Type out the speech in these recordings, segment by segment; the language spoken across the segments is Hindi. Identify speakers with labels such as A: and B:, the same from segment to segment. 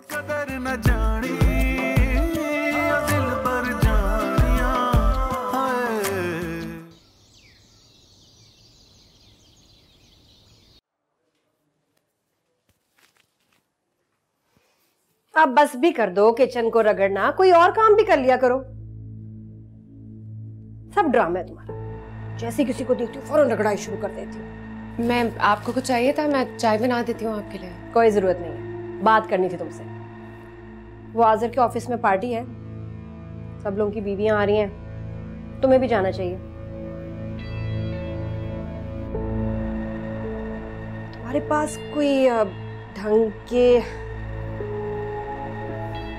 A: कदर न जानी दिल पर जानिया हाय।
B: अब बस भी कर दो किचन को रगड़ना, कोई और काम भी कर लिया करो। सब ड्रामा है तुम्हारा, जैसे किसी को देखती हूँ फौरन रगड़ाई शुरू कर देती हूँ।
C: मैं आपको कुछ चाहिए था? मैं चाय बना देती हूँ आपके लिए।
B: कोई जरूरत नहीं है, बात करनी थी तुमसे। वो आज़र के ऑफिस में पार्टी है, सब लोगों की बीवियां आ रही हैं, तुम्हें भी जाना चाहिए। तुम्हारे पास कोई ढंग के,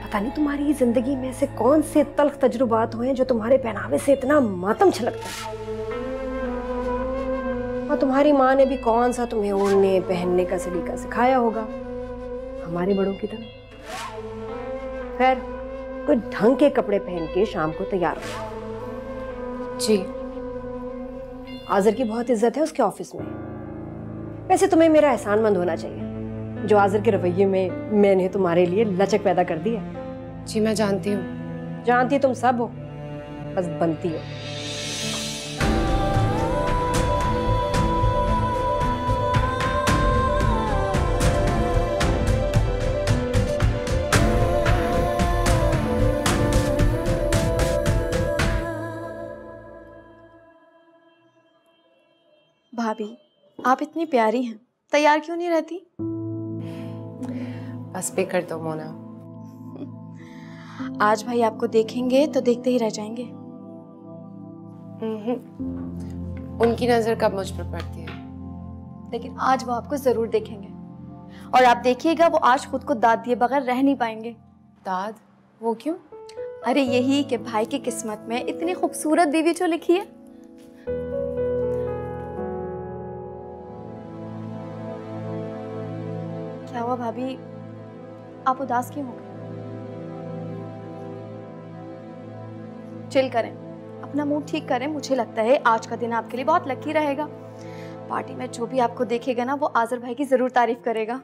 B: पता नहीं तुम्हारी जिंदगी में से कौन से तल्ख तजुर्बात हुए हैं जो तुम्हारे पहनावे से इतना मातम छलकता है। और तुम्हारी माँ ने भी कौन सा तुम्हें ओढ़ने पहनने का सलीका सिखाया होगा, हमारे बड़ों की तरह। खैर, कोई ढंग के कपड़े पहन के शाम को तैयार हो।
C: जी।
B: आज़र की बहुत इज्जत है उसके ऑफिस में। वैसे तुम्हें मेरा एहसानमंद होना चाहिए, जो आज़र के रवैये में मैंने तुम्हारे लिए लचक पैदा कर दी है।
C: जी मैं जानती हूँ।
B: जानती तुम सब हो, बस बनती हो।
D: भाभी, आप इतनी प्यारी हैं, तैयार क्यों नहीं रहती?
C: बस भी कर दो मोना।
D: आज भाई आपको देखेंगे तो देखते ही रह जाएंगे।
C: उनकी नजर कब मुझ पर पड़ती है?
D: लेकिन आज वो आपको जरूर देखेंगे, और आप देखिएगा वो आज खुद को दाद दिए बगैर रह नहीं पाएंगे।
C: दाद? वो क्यों?
D: अरे यही कि भाई की किस्मत में इतनी खूबसूरत बीवी जो लिखी है। क्या हुआ भाभी, आप उदास क्यों हो गए? चिल करें, अपना मूड ठीक करें। मुझे लगता है आज का दिन आपके लिए बहुत लकी रहेगा। पार्टी में जो भी आपको देखेगा ना, वो आज़र भाई की जरूर तारीफ करेगा।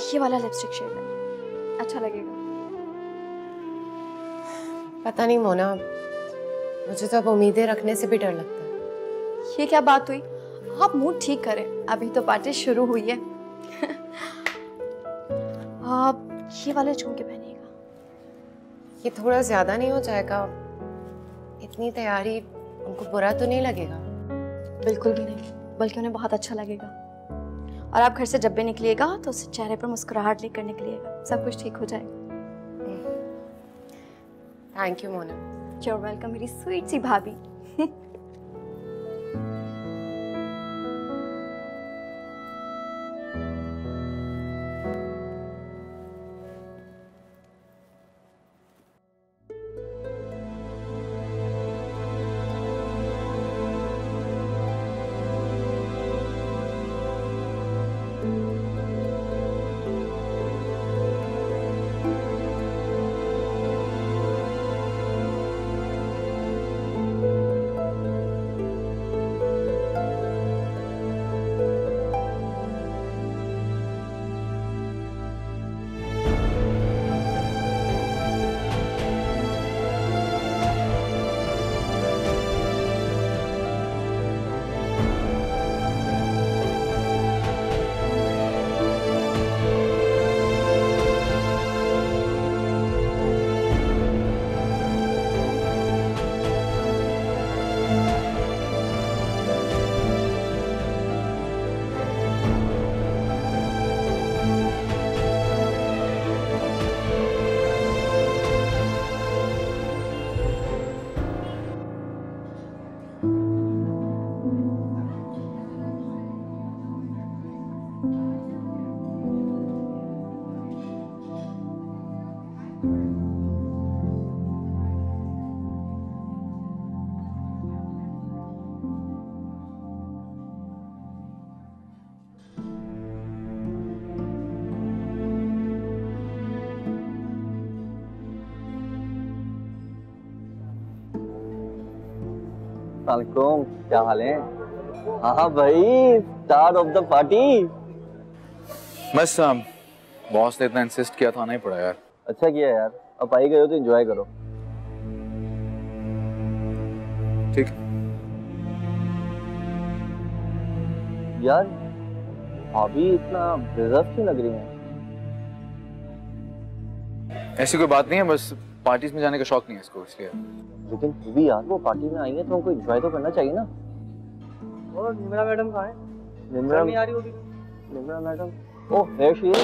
D: ये वाला लिपस्टिक शेड है, अच्छा लगेगा।
C: पता नहीं मोना, मुझे तो अब उम्मीदें रखने से भी डर लगता है।
D: ये क्या बात हुई? आप मूड ठीक करें, अभी तो पार्टी शुरू हुई है। आप ये वाले झुमके पहनिएगा।
C: ये थोड़ा ज्यादा नहीं हो जाएगा? इतनी तैयारी, उनको बुरा तो नहीं लगेगा?
D: बिल्कुल भी नहीं, बल्कि उन्हें बहुत अच्छा लगेगा। और आप घर से जब भी निकलिएगा तो उससे चेहरे पर मुस्कुराहट लेकर निकलिएगा, सब कुछ ठीक हो जाएगा।
C: Thank you Mona.
D: You are welcome मेरी स्वीट सी भाभी।
E: वालेकुम, क्या हाल है? हाँ भाई, स्टार ऑफ द पार्टी। बस बॉस ने इतना इंसिस्ट किया था, आना ही पड़ा यार।
F: अच्छा किया यार, अब आई गए हो तो एंजॉय करो।
E: ठीक
F: यार भाभी इतना रिजर्व क्यों लग रही हैं?
E: ऐसी कोई बात नहीं है, बस पार्टीज में जाने का शौक नहीं है इसको, इसलिए।
F: लेकिन फिर भी यार वो पार्टी में आई है तो हमको एंजॉय तो करना चाहिए ना।
G: और निम्रा मैडम कहाँ है?
F: निम्रा
G: नहीं आ रही होगी।
F: Nimra madam, oh there she is.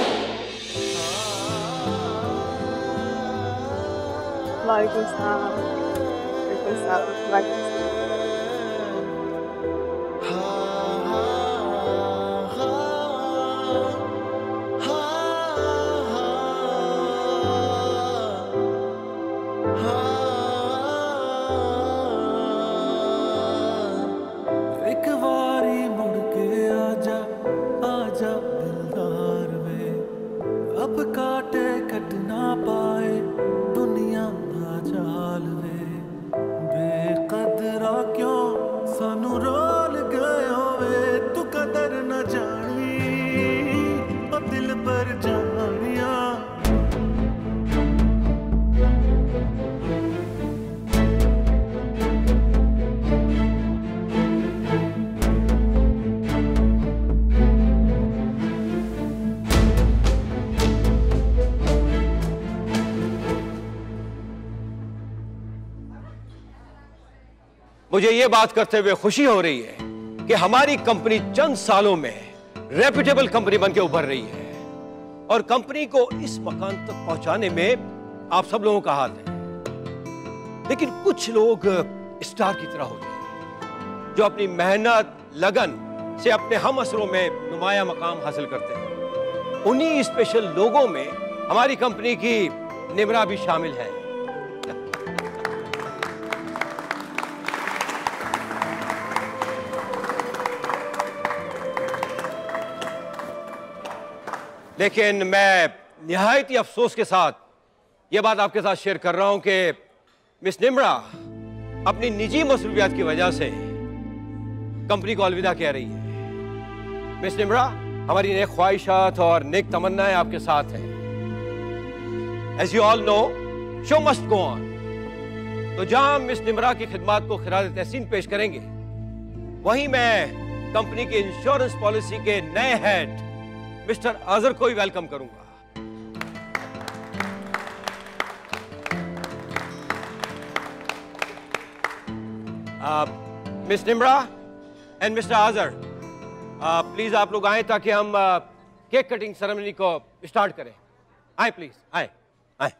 G: वालेकुम सलाम। वालेकुम सलाम। वालेकुम सलाम।
A: एक बारी मुड़ के आजा आजा दिलदार वे, अब काटे कट ना पाए दुनिया दा जाल वे। बेकदरा क्यों सानू रोल गए होवे, तू कदर न जानी ओ दिल पर जानिया।
H: मुझे ये बात करते हुए खुशी हो रही है कि हमारी कंपनी चंद सालों में रेप्यूटेबल कंपनी बनकर उभर रही है और कंपनी को इस मकान तक पहुंचाने में आप सब लोगों का हाथ है। लेकिन कुछ लोग स्टार की तरह होते हैं जो अपनी मेहनत लगन से अपने हम असरों में नुमाया मकाम हासिल करते हैं। उन्हीं स्पेशल लोगों में हमारी कंपनी की निम्रा भी शामिल है। लेकिन मैं निहायत ही अफसोस के साथ यह बात आपके साथ शेयर कर रहा हूं कि मिस निम्रा अपनी निजी मसरूफियात की वजह से कंपनी को अलविदा कह रही है। मिस निम्रा, हमारी नेक ख्वाहिशात और नेक तमन्नाएं आपके साथ हैं। As you all know, show must go on. तो जहां मिस निम्रा की खिदमात को खिराज तहसीन पेश करेंगे, वहीं मैं कंपनी की इंश्योरेंस पॉलिसी के नए हेड मिस्टर आजर को ही वेलकम करूंगा। Miss Nimra and mister Azhar, please आप लोग आए ताकि हम केक कटिंग सेरेमनी को स्टार्ट करें। आए प्लीज, आए आए।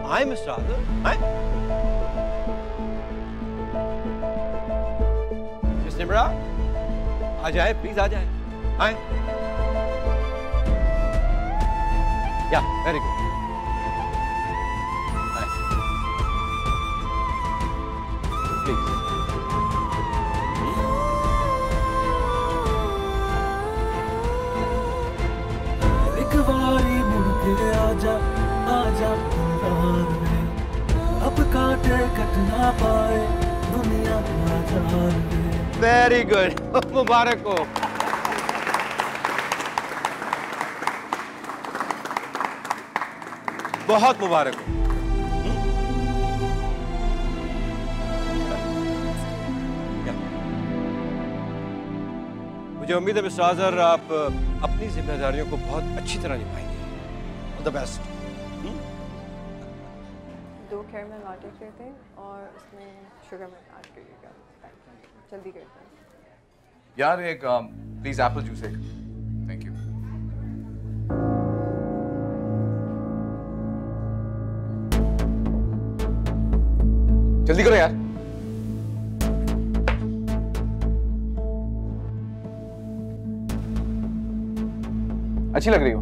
H: आए मिस्टर आजर, आए। निम्रा आ जाए प्लीज, आ जाए, आए। या वेरी गुड, प्लीज।
A: एक बारी मुड़ के आजा आजा दिलदार वे, अब काटे कट ना पाए दुनिया दा जाल वे।
H: वेरी गुड, मुबारक हो। बहुत मुबारक हो। मुझे उम्मीद है मिस्टर आजर आप अपनी जिम्मेदारियों को बहुत अच्छी तरह निभाएंगे। All the best.
G: 2 caramel latte कहते हैं और उसमें शुगर मिल्क ऐड करिएगा। जल्दी करते हैं
E: यार। एक प्लीज एप्पल जूस एक। Thank you. जल्दी करो यार। अच्छी लग रही हो।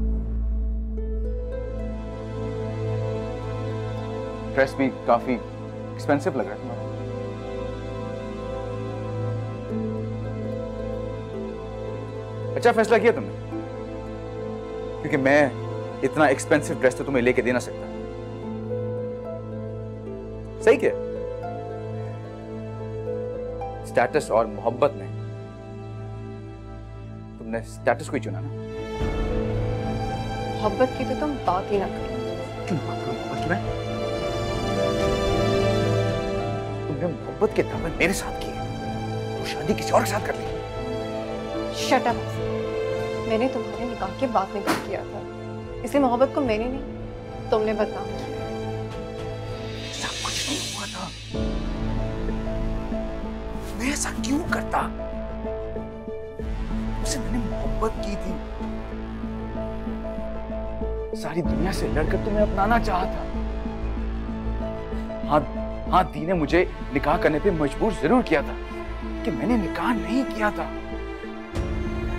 E: ड्रेस भी काफी एक्सपेंसिव लग रहा है तुम्हारा। अच्छा फैसला किया तुमने, क्योंकि मैं इतना एक्सपेंसिव ड्रेस तो तुम्हें लेके दे ना सकता। सही क्या? स्टेटस और मोहब्बत में तुमने स्टेटस को ही चुना ना।
G: मोहब्बत की तो तुम बात ही ना करो।
E: क्यों बात करो मोहब्बत की? मैं तुमने मोहब्बत के दावे मेरे साथ किए, तो शादी किसी और के साथ कर ली।
G: Shut up. मैंने तुम्हारे निकाह के बाद निकाह किया था, इसलिए मोहब्बत को मैंने नहीं तुमने बदनाम किया।
E: ऐसा कुछ नहीं हुआ था। मैं ऐसा क्यों करता? उससे मैंने मोहब्बत की थी, सारी दुनिया से लड़कर तुम्हें अपनाना चाहा था। हाँ, दी ने मुझे निकाह करने पे मजबूर जरूर किया था, कि मैंने निकाह नहीं किया था।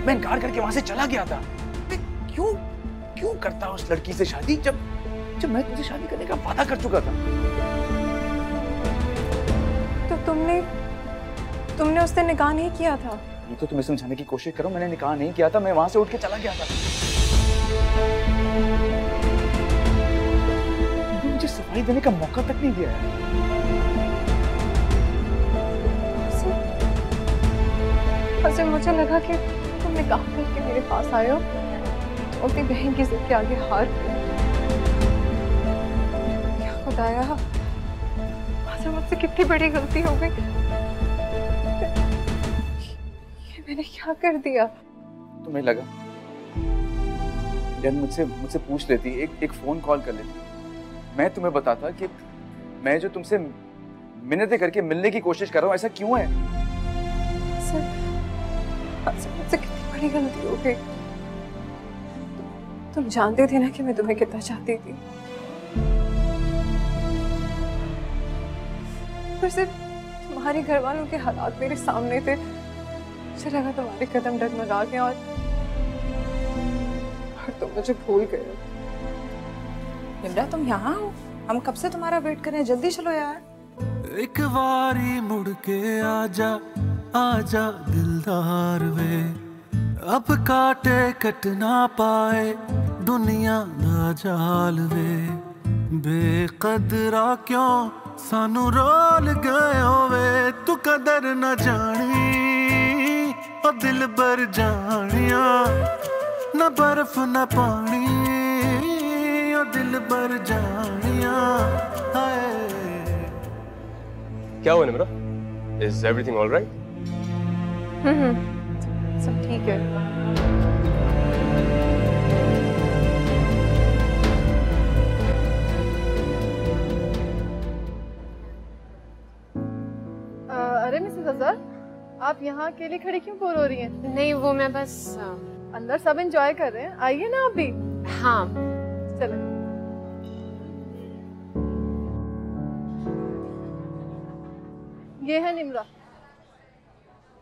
E: मैं इनकार करके वहां से चला गया था। मैं क्यों करता उस लड़की से शादी जब मैं तुझसे शादी करने का वादा कर चुका था।
G: तो तुमने उससे निकाह नहीं किया था?
E: ये तो तुम्हें समझाने की कोशिश करो, मैंने निकाह नहीं किया था, मैं वहां से उठ के चला गया था। मुझे सफाई देने का मौका तक नहीं दिया है।
G: अच्छा, मुझे लगा कि तुम निकाह करके मेरे पास आए हो तो अपनी बहन की जिद के आगे हार गए। क्या खुदाया, अच्छा मुझसे कितनी बड़ी गलती हो गई। ये मैंने क्या कर दिया?
E: तुम्हें लगा यार मुझसे पूछ लेती, एक फोन कॉल कर लेती, मैं तुम्हें बताता कि मैं जो तुमसे मिन्नतें करके मिलने की कोशिश कर रहा हूँ, ऐसा क्यों है?
G: मुझसे कितनी बड़ी गलती हो गई। तुम जानते थे ना कि मैं तुम्हें कितना चाहती थी, पर सिर्फ तुम्हारे घर वालों के हालात मेरे सामने थे, मुझे लगा तुम्हारे कदम डगमगा गए और तुम मुझे भूल गए।
I: निम्रा, तुम यहाँ हो? हम कब से तुम्हारा वेट कर रहे हैं, जल्दी चलो यार।
A: एक बारी मुड़ के आजा आजा दिलदार वे, अब काटे कट ना पाए दुनिया दा जाल वे। बेकदरा क्यों सानू रोल गए होवे, तू कदर न जानी ओ दिल बर जानिया, न बर्फ न पानी ओ दिल बर जानिया।
H: क्या हुआ Nimra? Is everything all right?
G: सब ठीक है।
D: अरे मिसेस अजहर, आप यहाँ अकेले खड़ी क्यों बोर हो रही हैं?
C: नहीं, वो मैं बस
D: अंदर सब एंजॉय कर रहे हैं, आइए ना आप भी।
C: हाँ
D: चलो। ये है निम्रा,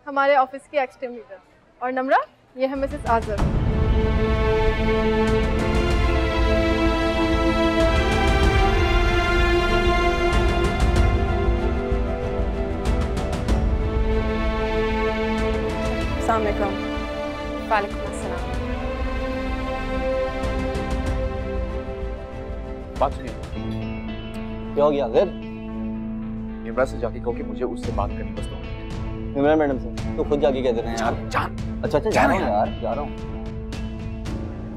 D: हमारे ऑफिस की एक्स टीम लीडर, और नम्रा ये है मिसेस आजर।
G: अस्सलाम वालेकुम।
C: वालेकुम अस्सलाम।
E: बात सुनिए,
F: क्या हो गया फिर?
E: निम्रा से जाके कहो कि मुझे उससे बात करनी बस 2 मिनट।
F: निम्रा मैडम से तो खुद जाके कह देते हैं यार। अच्छा जा रहा हूँ यार, जा रहा हूँ।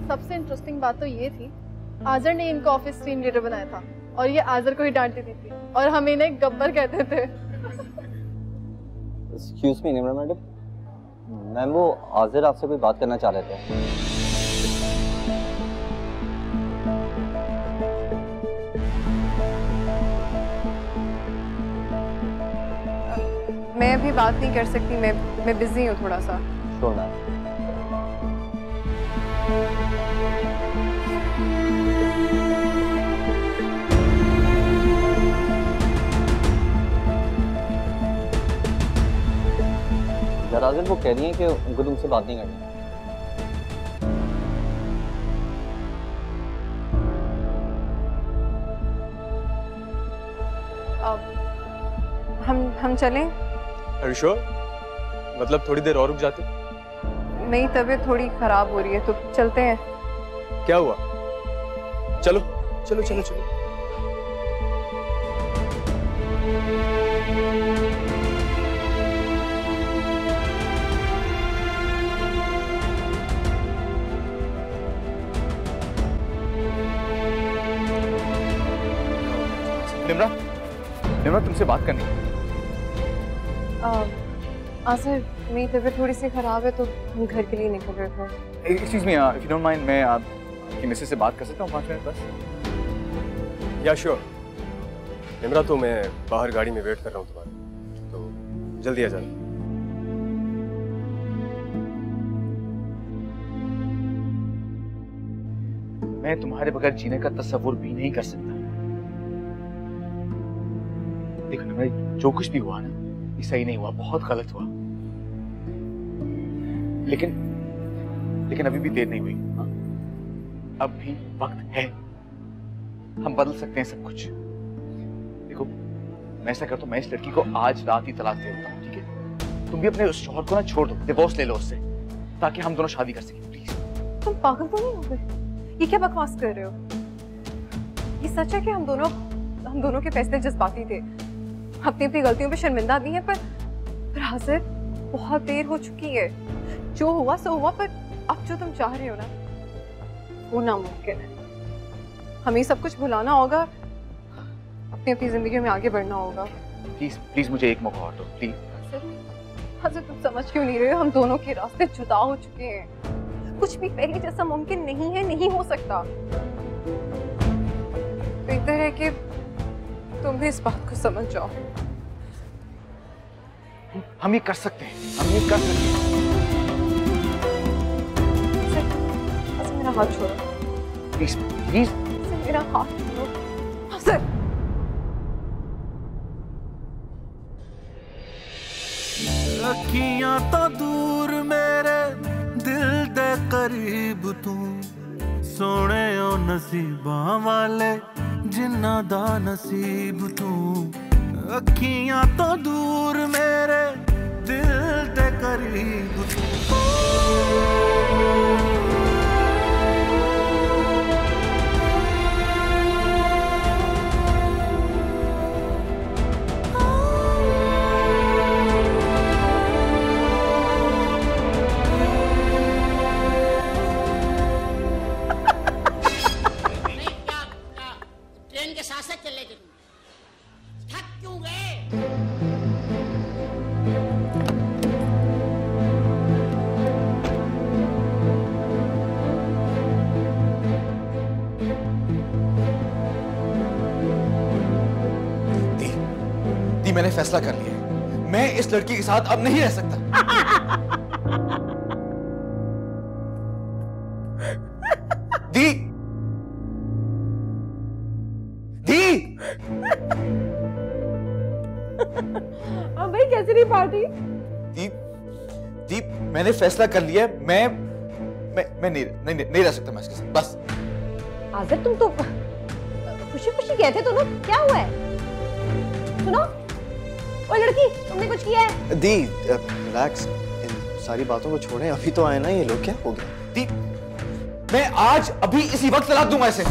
D: सबसे इंटरेस्टिंग बात तो ये थी, आजर ने इनको ऑफिस टीम लीडर बनाया था और ये आजर को ही डांट देती थी और हम इन्हें गब्बर कहते थे।
F: Excuse me Nimra madam, ma'am वो आजिर आपसे कोई बात करना चाह रहे थे।
G: मैं अभी बात नहीं कर सकती, मैं बिजी हूँ थोड़ा सा।
F: Sure ma'am. आजिर वो कह रही हैं कि उनको तुमसे बात नहीं करनी।
G: हम चलें?
J: Are you sure? मतलब थोड़ी देर और रुक जाते?
G: मेरी तबीयत थोड़ी खराब हो रही है, तो चलते हैं।
J: क्या हुआ? चलो चलो चलो चलो।
E: निम्रा तुमसे बात करनी है।
G: आसिर, मेरी तबीयत थोड़ी सी खराब है तो हम घर के लिए निकल रहे थे।
E: Excuse me, if you don't mind, मैं आपकी मिसेस से बात कर सकता हूँ 5 मिनट बस?
H: या श्योर निम्रा, तो मैं बाहर गाड़ी में वेट कर रहा हूँ तुम्हारा, तो जल्दी आ जाना।
E: मैं तुम्हारे बगैर जीने का तस्वुर भी नहीं कर सकता। देखो निम्रा, जो कुछ भी हुआ ना, ये सही नहीं हुआ, बहुत गलत हुआ। लेकिन अभी भी देर नहीं हुई। हाँ? अब भी वक्त है, हम बदल सकते हैं सब कुछ। देखो मैं ऐसा करता हूं, मैं इस लड़की को आज रात ही तलाक दे देता हूं, ठीक है? तुम भी अपने उस शौहर को ना छोड़ दो, डिवोर्स ले लो उससे, ताकि हम दोनों शादी कर सकें, प्लीज।
G: तुम पागल तो नहीं हो गए? ये क्या बकवास कर रहे हो? ये सच है कि हम दोनों के फैसले जज्बाती थे, अपनी अपनी गलतियों पे शर्मिंदा भी हैं, पर हासिर बहुत देर हो चुकी है। जो हुआ सो हुआ, पर अब जो तुम चाह रहे हो ना, वो नामुमकिन है। हमें सब कुछ भुलाना होगा, अपनी अपनी जिंदगी में आगे बढ़ना होगा।
E: प्लीज प्लीज मुझे एक मौका और दो, प्लीज।
G: हासिर तुम समझ क्यों नहीं रहे हो? हम दोनों के रास्ते जुदा हो चुके हैं। कुछ भी पहले जैसा मुमकिन नहीं है, नहीं हो सकता। बेहतर है कि तुम भी इस बात को समझ जाओ।
E: हम ये कर सकते हैं, हम ये कर सकते हैं।
G: मेरा हाथ छोड़ो,
E: प्लीज प्लीज।
G: मेरा हाथ छोड़ो। हासिर,
A: अखियां तो दूर मेरे दिल दे करीब तू, सोने ओ नसीबां वाले जिन्ना दा नसीब तू। अखियां तो दूर मेरे दिल दे करीब तू।
K: ट्रेन के साथ साथ चले थे, थक क्यों गए?
E: दी, मैंने फैसला कर लिया है, मैं इस लड़की के साथ अब नहीं रह सकता। दी,
B: भाई कैसी रही पार्टी?
E: दीप, मैंने फैसला कर लिया है, मैं नहीं रह सकता मैं इसके साथ, बस।
B: आज़िर तुम तो खुशी खुशी गए थे दोनों, क्या हुआ है? सुनो, ओ लड़की, तुमने कुछ किया है?
L: दी रिलैक्स, इन सारी बातों को छोड़ें, अभी तो आए ना ये लोग, क्या हो गया?
E: दी, मैं आज अभी इसी वक्त तलाक दूंगा इसे।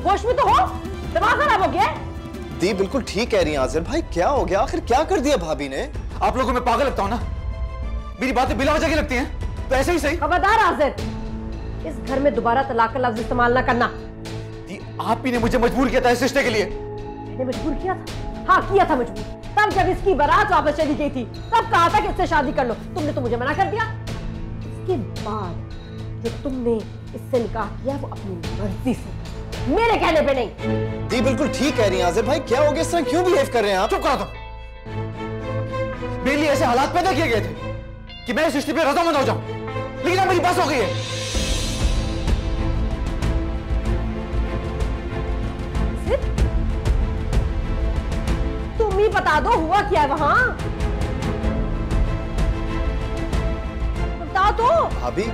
B: होश में तो हो, दिमाग खराब हो गया?
L: दी बिल्कुल ठीक कह रही हैं आज़िर भाई, क्या हो गया? आखिर क्या कर दिया भाभी ने?
E: आप लोगों में पागल लगता हूं ना? मेरी बातें बिला वजह की लगती हैं, तो ऐसे ही सही।
B: खबरदार आज़िर, इस घर में दोबारा तलाक का लफ्ज इस्तेमाल ना करना।
E: दी, आप ही ने मुझे मजबूर किया था इस रिश्ते के लिए।
B: मैंने मजबूर किया था? हाँ किया था मजबूर। तब जब इसकी बारात वापस चली गई थी, तब कहा था कि इससे शादी कर लो, तुमने तो मुझे मना कर दिया। इसके बाद जो तुमने इससे निकाह किया वो अपनी मर्जी से, मेरे कहने पे नहीं।
L: दी बिल्कुल ठीक कह रही हैं आज़िर भाई, क्या हो गया? इस तरह क्यों बिहेव कर रहे हैं आप?
E: चुप करा दो। मेरे लिए ऐसे हालात पैदा किए गए थे कि मैं इस रिश्ते पे रज़ामंद हो जाऊं, लेकिन अब मेरी बस हो गई है।
B: तुम ही बता दो हुआ क्या है वहां, बता दो।
L: भाभी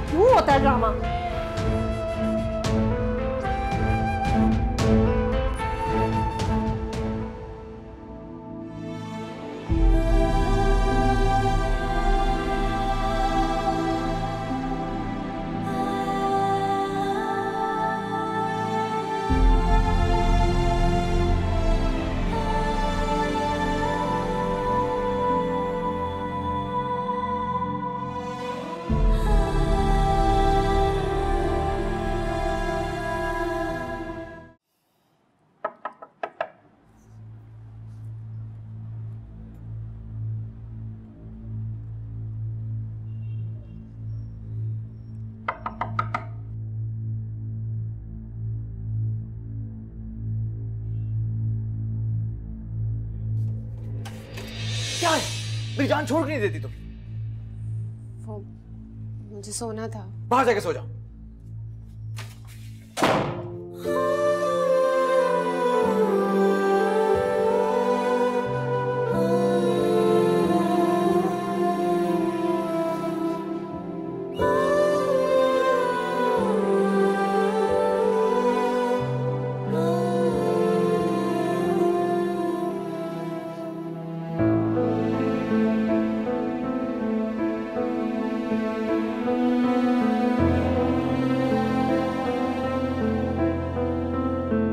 B: क्यों होता है ड्रामा?
E: क्या है? मेरी जान छोड़ के नहीं देती तुम।
C: वो मुझे सोना था।
E: बाहर जाके सो जाओ।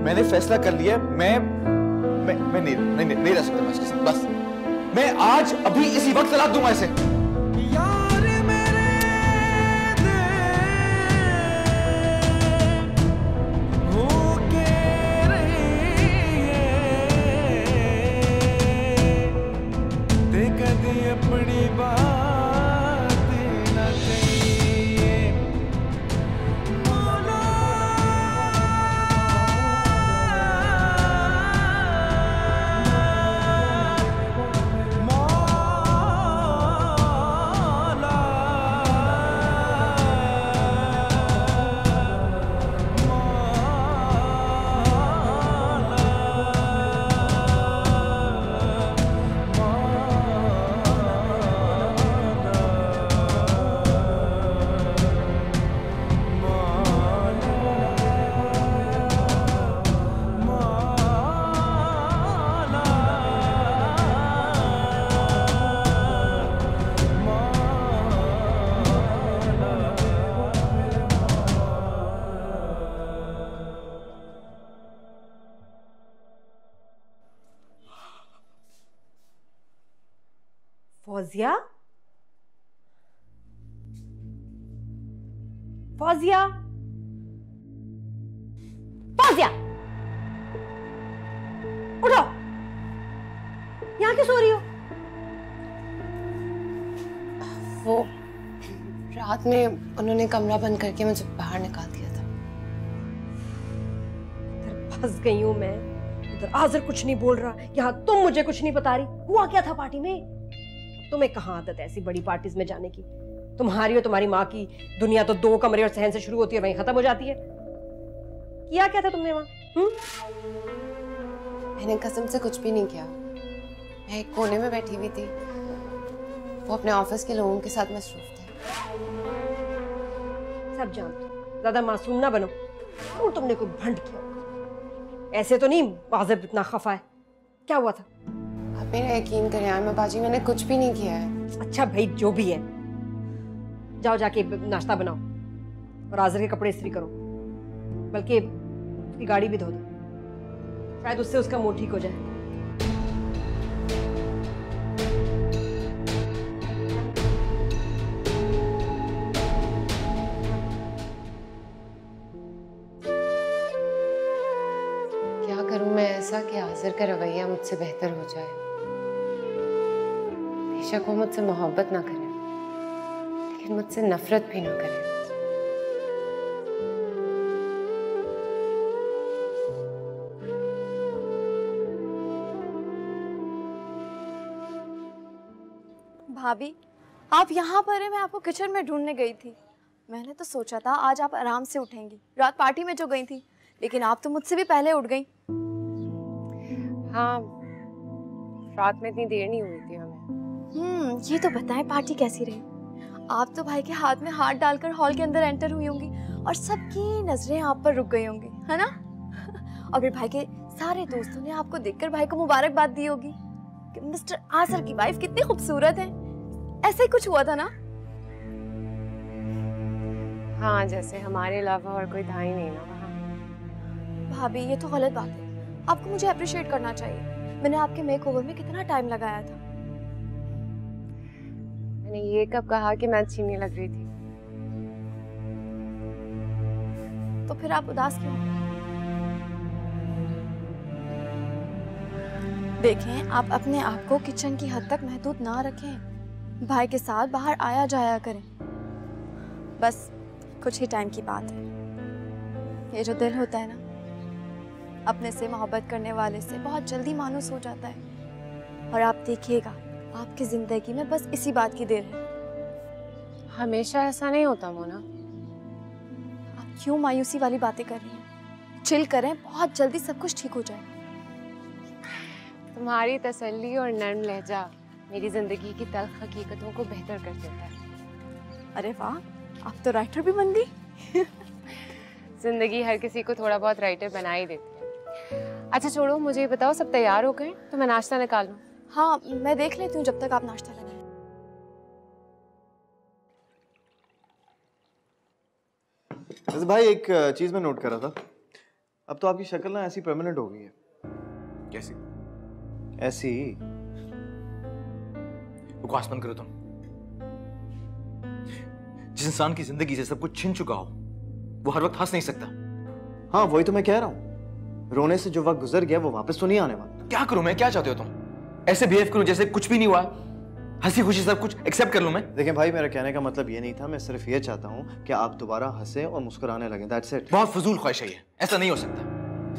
E: मैंने फैसला कर लिया, मैं नहीं रह सकता मैं इसके साथ। बस मैं आज अभी इसी वक्त तलाक दूंगा इसे।
A: अपनी बात न कहिए
B: फौजिया, फौजिया, फौजिया, उठो। यहाँ क्यों सो रही हो?
C: वो रात में उन्होंने कमरा बंद करके मुझे बाहर निकाल दिया था।
B: इधर फंस गई हूँ मैं, उधर आज़र कुछ नहीं बोल रहा, यहाँ तुम मुझे कुछ नहीं बता रही। हुआ क्या था पार्टी में? तुम्हें कहाँ आदत है ऐसी बड़ी पार्टीज में जाने की? तुम्हारी और तुम्हारी माँ की दुनिया तो 2 कमरे और सहन से शुरू होती है और वहीं खत्म हो जाती है। किया क्या था तुमने वहां?
C: मैंने कसम से कुछ भी नहीं किया। मैं एक कोने में बैठी हुई थी, वो अपने ऑफिस के लोगों के साथ मसरूफ थे।
B: सब जानते हो, ज्यादा मासूम ना बनो। और तुमने कोई भंड किया, ऐसे तो नहीं आज़र इतना खफा है। क्या हुआ था?
C: आप मेरा यकीन करें आयमा बाजी, मैंने कुछ भी नहीं किया है।
B: अच्छा भाई, जो भी है, जाओ जाके नाश्ता बनाओ और आज़र के कपड़े इस्त्री करो, बल्कि उसकी गाड़ी भी धो दो, शायद उससे उसका मूड ठीक हो जाए।
C: क्या करूं मैं ऐसा कि आज़र का रवैया मुझसे बेहतर हो जाए? बेशक वो मुझसे मोहब्बत ना करे, लेकिन मुझसे नफरत भी ना करे।
D: भाभी, आप यहाँ पर हैं, मैं आपको किचन में ढूंढने गई थी। मैंने तो सोचा था आज आप आराम से उठेंगी, रात पार्टी में जो गई थी, लेकिन आप तो मुझसे भी पहले उठ गई।
C: हाँ, रात में इतनी देर नहीं हुई थी हमें।
D: ये तो बताएं पार्टी कैसी रही? आप तो भाई के हाथ में हाथ डालकर हॉल के अंदर एंटर हुई होंगी और सबकी नजरें आप पर रुक गई होंगी, है ना? और फिर भाई के सारे दोस्तों ने आपको देखकर भाई को मुबारकबाद दी होगी कि मिस्टर आज़र की वाइफ कितनी खूबसूरत है। ऐसे ही कुछ हुआ था ना?
C: हाँ, जैसे हमारे अलावा और कोई था ही नहीं ना वहाँ।
D: भाभी, ये तो गलत बात है। आपको मुझे अप्रिशिएट करना चाहिए। मैंने आपके मेकओवर में कितना टाइम लगाया था।
C: मैंने ये कब कहा कि मैं अच्छी नहीं लग रही थी?
D: तो फिर आप उदास क्यों? देखें, आप अपने आप को किचन की हद तक महदूद ना रखें। भाई के साथ बाहर आया जाया करें। बस कुछ ही टाइम की बात है। ये जो दिल होता है ना, अपने से मोहब्बत करने वाले से बहुत जल्दी मानूस हो जाता है। और आप देखिएगा, आपकी जिंदगी में बस इसी बात की देर है।
C: हमेशा ऐसा नहीं होता मोना।
D: आप क्यों मायूसी वाली बातें कर रही हैं? चिल करें, बहुत जल्दी सब कुछ ठीक हो जाएगा।
C: तुम्हारी तसल्ली और नर्म लहजा मेरी जिंदगी की तल्ख हकीकतों को बेहतर कर देता है।
D: अरे वाह, आप तो राइटर भी बन गई।
C: जिंदगी हर किसी को थोड़ा बहुत राइटर बना ही देती है। अच्छा छोड़ो, मुझे ये बताओ सब तैयार हो गए तो मैं नाश्ता निकाल लूं।
D: हाँ, मैं देख लेती हूँ जब तक आप नाश्ता लगाएं।
L: वैसे भाई एक चीज मैं नोट कर रहा था, अब तो आपकी शक्ल ना ऐसी परमानेंट हो गई है।
E: कैसी?
L: ऐसी।
E: बकवास बंद करो तुम। जिस इंसान की जिंदगी से सब कुछ छिन चुका हो वो हर वक्त हंस नहीं सकता।
L: हाँ वही तो मैं कह रहा हूँ, रोने से जो वक्त गुजर गया वो वापस तो नहीं आने वाला।
E: क्या करूं मैं? क्या चाहते हो तुम? ऐसे बिहेव करूं जैसे कुछ भी नहीं हुआ, हंसी खुशी सब कुछ एक्सेप्ट कर लूं मैं?
L: देखें भाई, मेरा कहने का मतलब ये नहीं था, मैं सिर्फ ये चाहता हूँ कि आप दोबारा हंसे और मुस्कुराने लगे। That's it.
E: बहुत फजूल ख्वाहिश है ये, ऐसा नहीं हो सकता,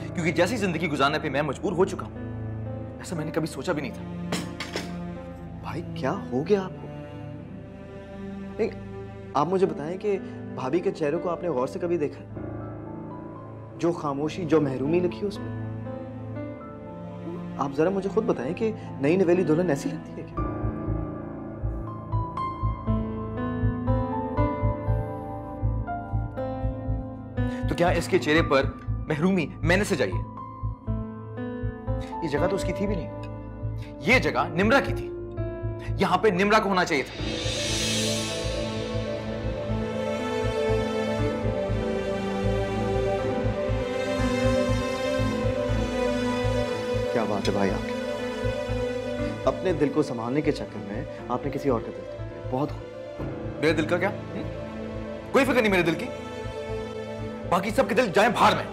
E: क्योंकि जैसी जिंदगी गुजारने पे मैं मजबूर हो चुका हूं, ऐसा मैंने कभी सोचा भी नहीं था।
L: भाई क्या हो गया आपको? नहीं, आप मुझे बताएं कि भाभी के चेहरे को आपने गौर से कभी देखा है? जो खामोशी, जो महरूमी लिखी उसमें। आप जरा मुझे खुद बताएं कि नई नवेली दुल्हन ऐसी लगती है क्या?
E: तो क्या इसके चेहरे पर महरूमी मैंने सजाई है? ये जगह तो उसकी थी भी नहीं, ये जगह निम्रा की थी। यहां पे निम्रा को होना चाहिए था।
L: क्या बात है भाई आपकी। अपने दिल को संभालने के चक्कर में आपने किसी और का दिल तोड़ दिया। बहुत खूब।
E: मेरे दिल का क्या? कोई फिक्र नहीं मेरे दिल की, बाकी सबके दिल जाए भाड़ में।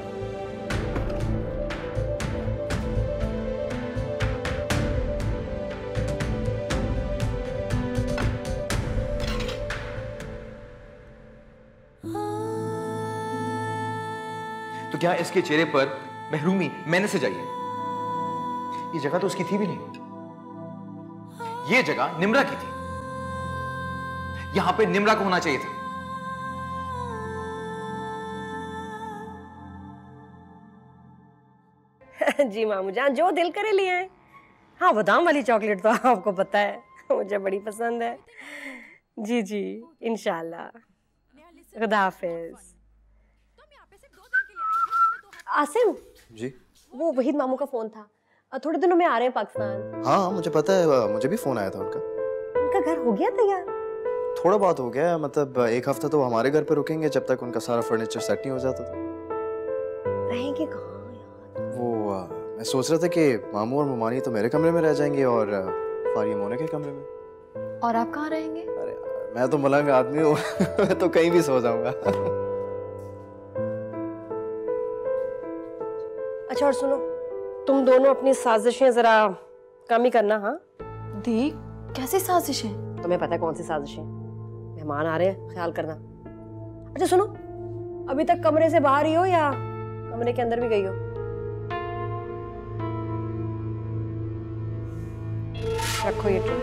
E: तो क्या इसके चेहरे पर महरूमी मैंने सजाई है? ये जगह तो उसकी थी भी नहीं, ये जगह निम्रा की थी। यहां पे निम्रा को होना चाहिए था।
B: जी मामू जान, जो दिल करे लिए हैं। हाँ, बादाम वाली चॉकलेट तो आपको पता है मुझे बड़ी पसंद है। जी जी, इंशाल्लाह। खुदा हाफिज। आसिम
L: जी,
B: वो वहीद मामू का फोन था, थोड़े दिनों में आ रहे हैं पाकिस्तान।
L: हाँ मुझे पता है, मुझे भी फोन आया था उनका।
B: उनका घर हो गया तैयार?
L: थोड़ा बहुत हो गया, मतलब एक हफ्ता तो हमारे घर पे रुकेंगे जब तक उनका सारा फर्नीचर सेट नहीं हो जाता था।
B: रहेंगे कहाँ?
L: वो मैं सोच रहा था कि मामू और मुमानी तो मेरे कमरे में रह जाएंगे और फारिया मोने के कमरे में।
D: और आप कहाँ रहेंगे?
L: अरे मैं तो मलंग आदमी हूँ मैं तो कहीं भी सो जाऊंगा।
B: अच्छा और सुनो, तुम दोनों अपनी साजिशें जरा कम ही करना। हाँ
D: दी, कैसी साजिशें?
B: तुम्हें पता है कौन सी साजिशें? मेहमान आ रहे हैं, ख्याल करना। अच्छा सुनो, अभी तक कमरे से बाहर ही हो या कमरे के अंदर भी गई हो? रखो ये ट्रे।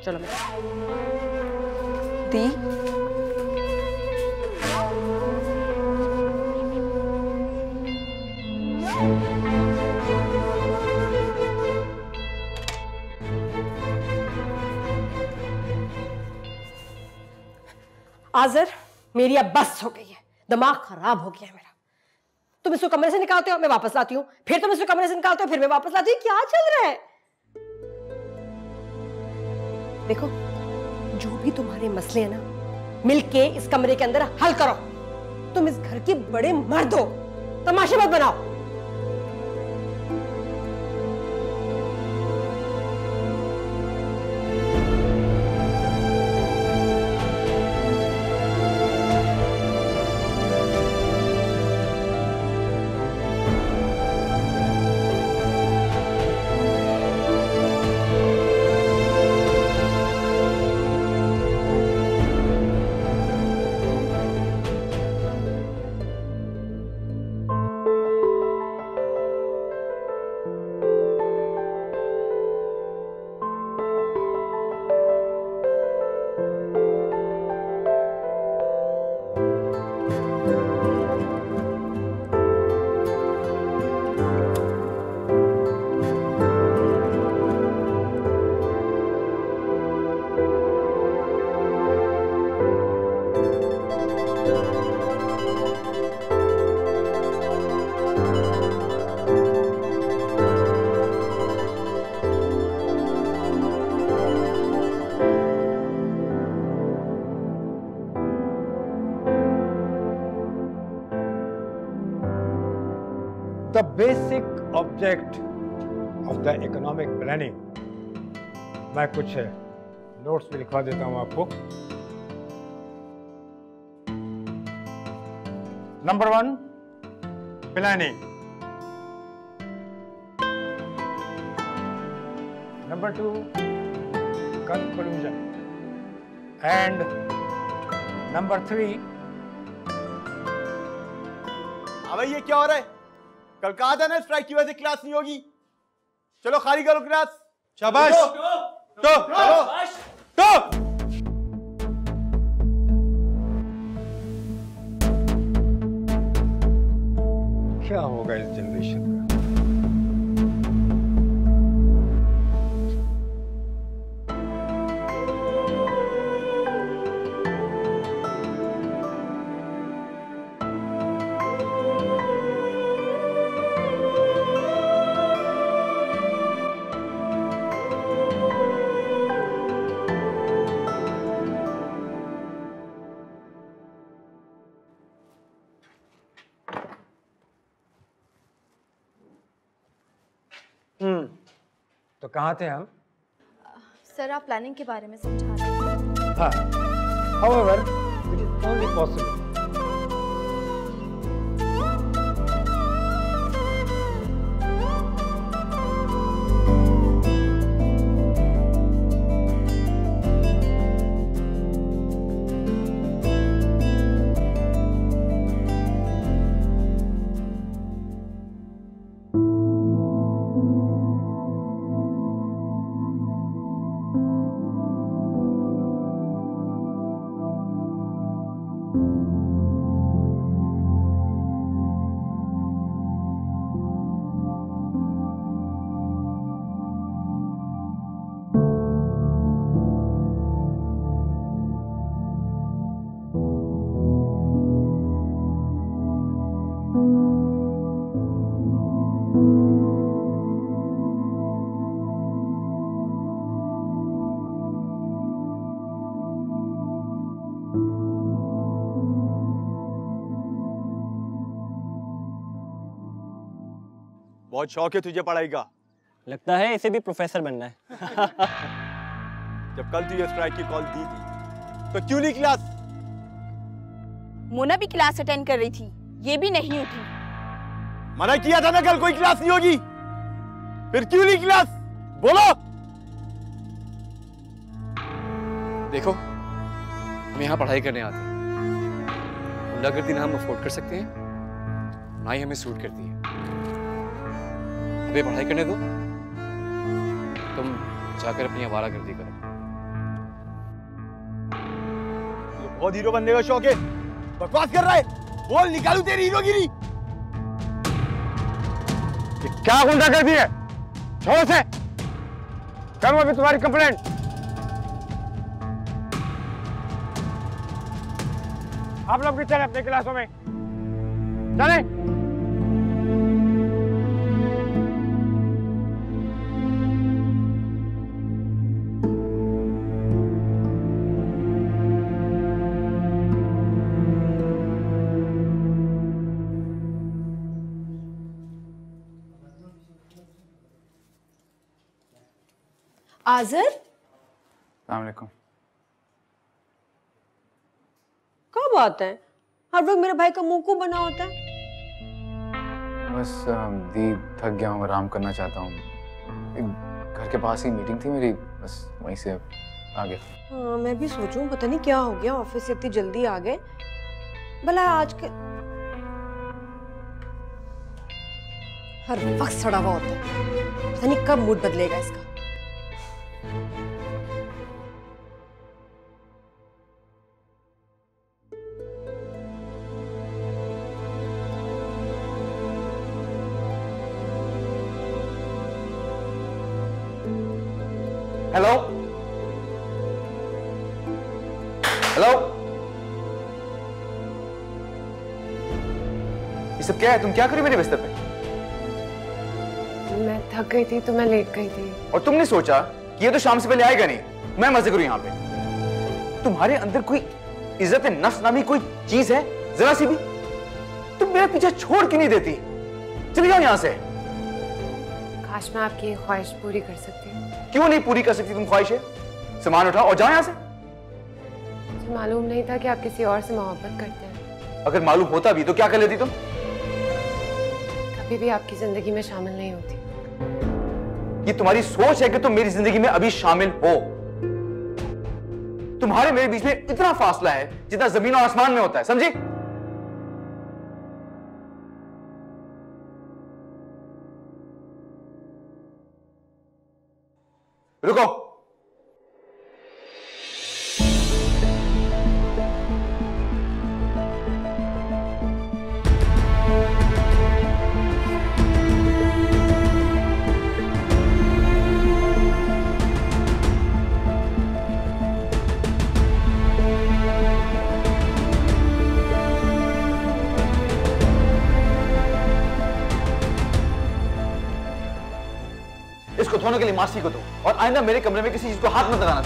B: चलो मैं
D: दी,
B: आज़र, मेरी अब बस हो गई है, दिमाग खराब हो गया है मेरा। तुम इसको कमरे से निकालते हो, मैं वापस लाती हूँ, फिर तुम इसको कमरे से निकालते हो, फिर मैं वापस लाती हूँ। क्या चल रहा है? देखो, जो भी तुम्हारे मसले हैं ना, मिलके इस कमरे के अंदर हल करो। तुम इस घर के बड़े मर्द हो, तमाशे मत बनाओ।
M: The basic object of the economic planning. मैं कुछ नोट्स भी लिखवा देता हूं आपको। Number 1, planning. Number 2, conclusion. And number 3,
N: भाई ये क्या हो रहा है? कल कहा था ना स्ट्राइक की वजह से क्लास नहीं होगी। चलो खाली करो क्लास।
H: शाबाश।
M: क्या होगा इस जनरेशन का? तो कहाँ थे हम?
D: सर आप प्लानिंग के बारे में समझा रहे थे।
M: हाँ, however, it is only possible.
N: बहुत शौक है तुझे पढ़ाई का।
O: लगता है इसे भी प्रोफेसर बनना है।
N: जब कल तुझे स्ट्राइक की कॉल दी थी तो क्यों नहीं क्लास?
P: मोना भी क्लास अटेंड कर रही थी, ये भी नहीं उठी।
N: मना किया था ना कल कोई क्लास नहीं होगी, फिर क्यों नहीं क्लास? बोलो।
E: देखो हम यहाँ पढ़ाई करने आते हैं, गुंडागर्दी ना हम अफोर्ड कर सकते हैं, ना ही हमें सूट करती है। हमें पढ़ाई करने दो, तुम जाकर अपनी आवारागर्दी करो।
N: ये बहुत हीरो बनने का शौक है, बकवास कर रहा है। बोल, निकालू तेरी हीरोगिरी।
M: क्या गुंडागर्दी है? छोड़ो से, करूं अभी तुम्हारी कंप्लेंट। आप लोग भी चले अपने क्लासों में, चले।
B: आज़र,
E: अस्सलाम वालेकुम।
B: क्या बात है, हर वक्त मेरे भाई का मुंह क्यों बना होता है?
E: बस दी थक गया हूँ, आराम करना चाहता हूँ। घर के पास ही मीटिंग थी मेरी, बस वहीं से आ गया।
B: हाँ, मैं भी सोचूं पता नहीं क्या हो गया, ऑफिस से इतनी जल्दी आ गए। भला आज के हर वक्त सड़ा हुआ होता है, पता नहीं कब मूड बदलेगा इसका।
E: हेलो हेलो, ये सब क्या है? तुम क्या करी मेरे बिस्तर पे?
C: मैं थक गई थी तो मैं लेट गई थी।
E: और तुमने सोचा कि ये तो शाम से पहले आएगा नहीं, मैं मजे करूं यहाँ पे। तुम्हारे अंदर कोई इज्जत नफ्स नामी कोई चीज है जरा सी भी? तुम मेरा पीछा छोड़ क्यों नहीं देती? चली जाओ यहाँ से।
C: काश मैं आपकी ये ख्वाहिश पूरी कर सकती हूँ।
E: क्यों नहीं पूरी कर सकती तुम ख्वाहिशें? सामान उठाओ और जाओ यहाँ से।
C: मुझे मालूम नहीं था कि आप किसी और से मोहब्बत करते हैं।
E: अगर मालूम होता भी तो क्या कर लेती तुम?
C: कभी भी आपकी जिंदगी में शामिल नहीं होती।
E: ये तुम्हारी सोच है कि तुम मेरी जिंदगी में अभी शामिल हो। तुम्हारे मेरे बीच में इतना फासला है जितना जमीन और आसमान में होता है, समझी? रुको। इसको धोने के लिए मासी को दो और आइंदा मेरे कमरे में किसी चीज को हाथ मत लगाना।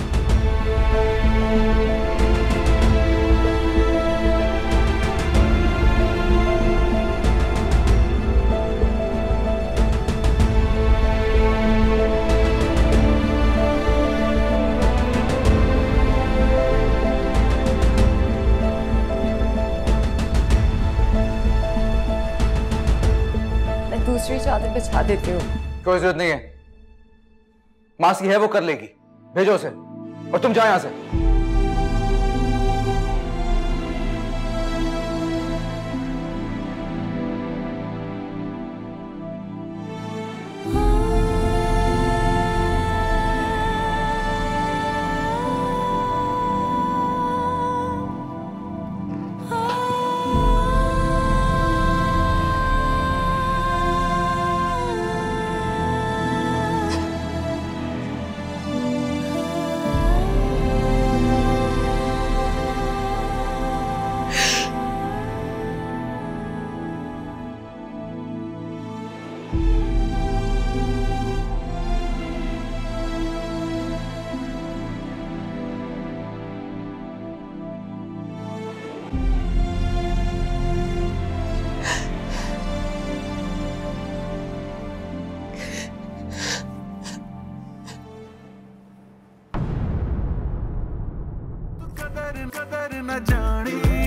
C: मैं दूसरी चादर बिछा देती हूँ।
E: कोई जरूरत नहीं है, मासी है वो कर लेगी। भेजो उसे और तुम जाओ यहां से।
A: कदर न जानी